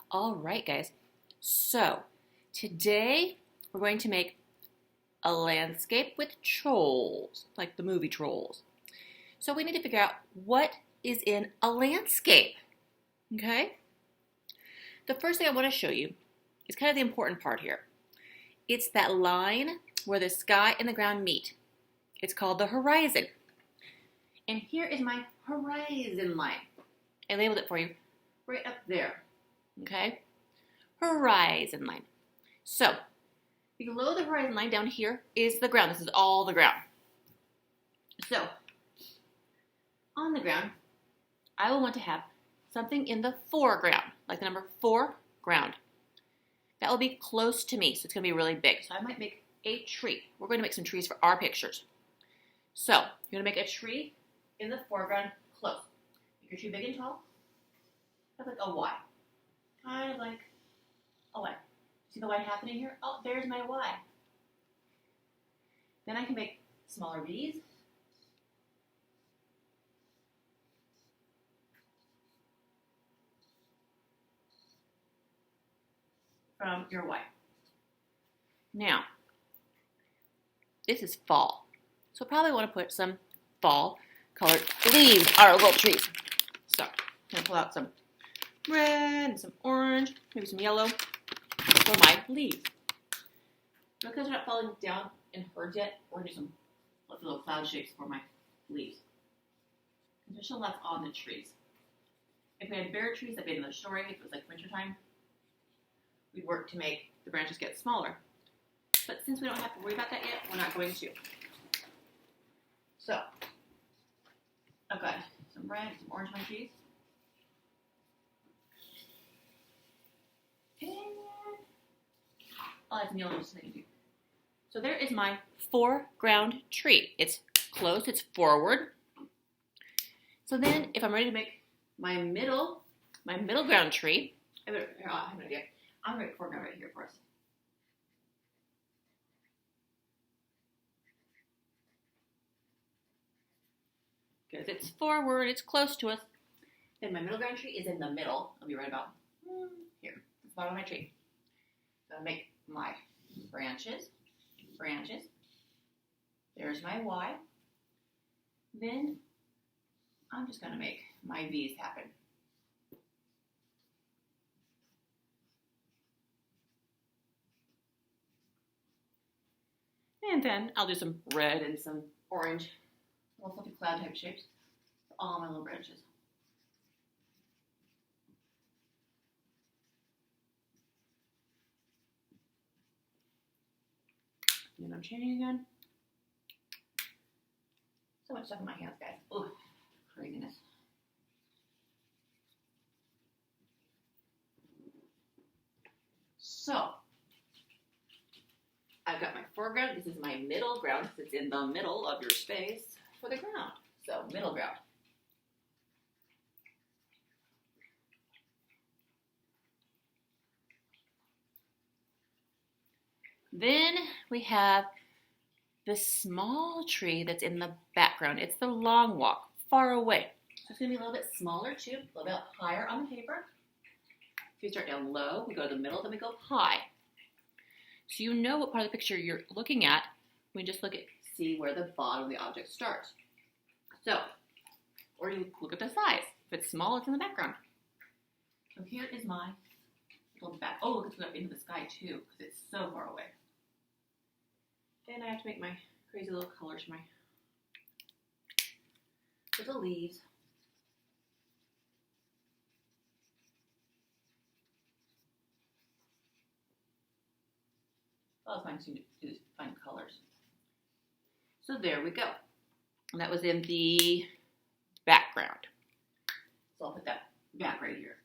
All right, guys. So today we're going to make a landscape with trolls, like the movie Trolls. So we need to figure out what is in a landscape, okay? The first thing I want to show you is kind of the important part here. It's that line where the sky and the ground meet. It's called the horizon. And here is my horizon line. I labeled it for you right up there, okay? Horizon line. So, below the horizon line down here is the ground. This is all the ground. So, on the ground, I will want to have something in the foreground, like the number 4, ground. That will be close to me, so it's going to be really big. So I might make a tree. We're going to make some trees for our pictures. So, you're going to make a tree in the foreground close. Make your tree big and tall. That's like a Y. Kind of like a Y. See the Y happening here? Oh, there's my Y. Then I can make smaller V's. From your Y. Now, this is fall. So probably want to put some fall colored leaves on our little trees. So, I'm going to pull out some red and some orange, maybe some yellow for my leaves. Because they're not falling down in herds yet, we're going to do some little cloud shapes for my leaves. And there's still lots on the trees. If we had bare trees, that'd be another story. If it was like wintertime, we'd work to make the branches get smaller. But since we don't have to worry about that yet, we're not going to. So, I've got some red, some orange on my trees. And I'll add some yellow just so too. So there is my foreground tree. It's close, it's forward. So then if I'm ready to make my middle ground tree, I have an idea. I'm going to make foreground right here for us. Because it's forward, it's close to us. Then my middle ground tree is in the middle. I'll be right about here, at the bottom of my tree. So I'll make my branches. There's my Y. Then I'm just going to make my V's happen. And then I'll do some red and some orange, little fluffy cloud type shapes for all my little branches. And I'm changing again. So much stuff in my hands, guys. Ooh, craziness. So, I've got my foreground. This is my middle ground. It's in the middle of your space for the ground. So, middle ground. Then we have the small tree that's in the background. It's the long walk, far away. So it's going to be a little bit smaller too, a little bit higher on the paper. So we start down low, we go to the middle, then we go high. So you know what part of the picture you're looking at when you just see where the bottom of the object starts. So, or you look at the size. If it's small, it's in the background. So here is my little back. Oh, look, it's going up into the sky too, because it's so far away. Then I have to make my crazy little colors for my little leaves. Well, it's fine to do is find colors. So there we go. And that was in the background. So I'll put that back right here.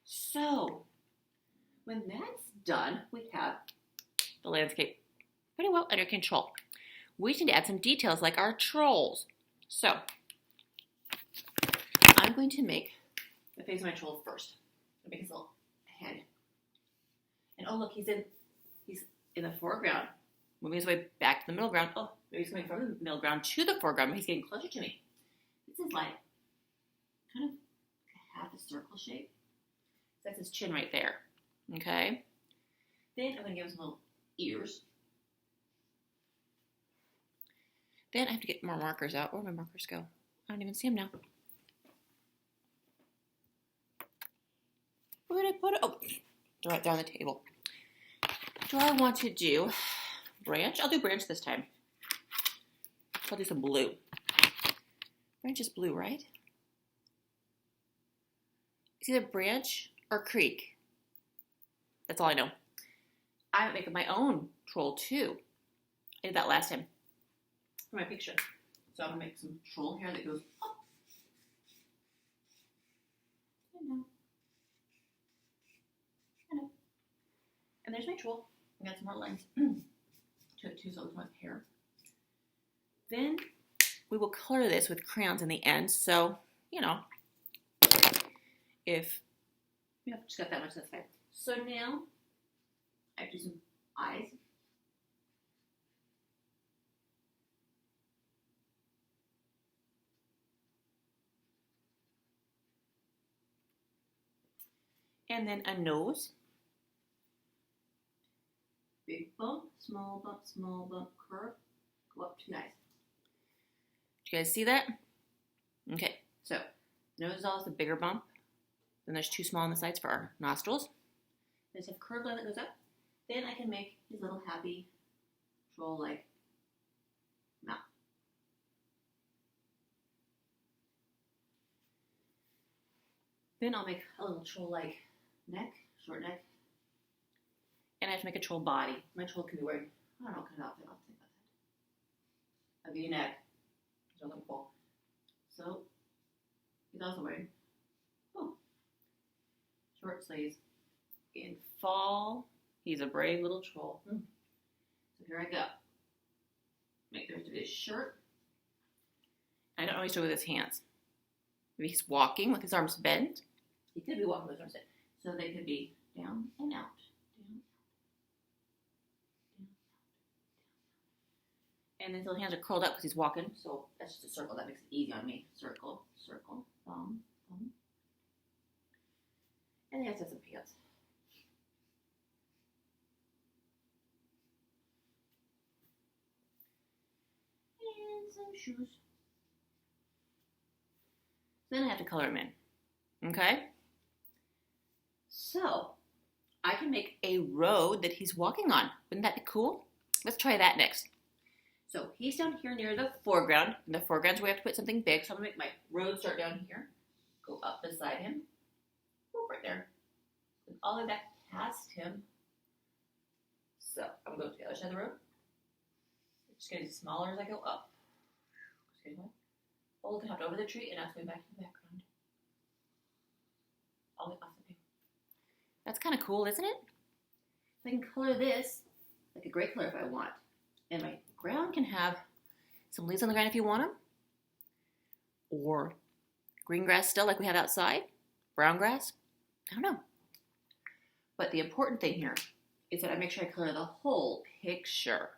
So when that's done, we have the landscape pretty well under control. We need to add some details like our trolls. So I'm going to make the face of my troll first. I'll make his little head. And oh look, he's in the foreground, moving his way back to the middle ground. Oh, maybe he's coming from the middle ground to the foreground, but he's getting closer to me. This is like kind of half a circle shape. That's his chin right there. Okay? Then I'm going to give him some little ears. Then I have to get more markers out. Where did my markers go? I don't even see them now. Where did I put it? Oh, they're right there on the table. Do I want to do branch? I'll do branch this time. I'll do some blue. Branch is blue, right? It's either branch or creek. That's all I know. I'm making my own troll too. I did that last time for my picture. So I'm going to make some troll hair that goes up and down. And up. And there's my troll. I got some more lines to it too, so it's my hair. Then we will color this with crayons in the end. So, you know, if you have just got that much, that's fine. So now I have to do some eyes. And then a nose. Big bump, small bump, curve, go up 2 eyes. Did you guys see that? Okay, so nose is always the bigger bump. Then there's 2 small on the sides for our nostrils. There's a curved line that goes up. Then I can make his little happy troll-like mouth. Then I'll make a little troll-like neck, short neck. And I have to make a troll body. My troll can be wearing, I don't know what kind of outfit. I'll think about that. A V-neck. It's really cool. So, he's also wearing, short sleeves. In fall, he's a brave little troll. So here I go. Make the rest of his shirt. I don't know what he's doing with his hands. Maybe he's walking with his arms bent. He could be walking with his arms bent. So they could be down and out. And his little hands are curled up because he's walking. So that's just a circle. That makes it easy on me. Circle, circle, thumb, thumb. And he has to have some pants. And some shoes. Then I have to color him in. Okay? So, I can make a road that he's walking on. Wouldn't that be cool? Let's try that next. So he's down here near the foreground. In the foreground, so we have to put something big. So I'm going to make my road start down here. Go up beside him. Go right there. And all the way back past him. So I'm going to go to the other side of the road. It's just getting smaller as I go up. Oh, look, I hopped over the tree and now it's going back to the background. All the way off the paper. That's kind of cool, isn't it? I can color this like a gray color if I want. And my ground can have some leaves on the ground if you want them. Or green grass still like we have outside. Brown grass. I don't know. But the important thing here is that I make sure I color the whole picture.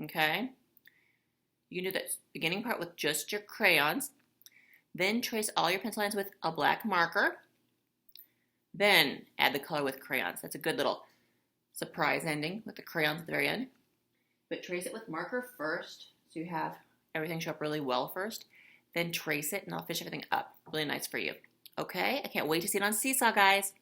Okay? You can do that beginning part with just your crayons. Then trace all your pencil lines with a black marker. Then add the color with crayons. That's a good little surprise ending with the crayons at the very end. But trace it with marker first, so you have everything show up really well first. Then trace it, and I'll finish everything up. Really nice for you. Okay? I can't wait to see it on Seesaw, guys.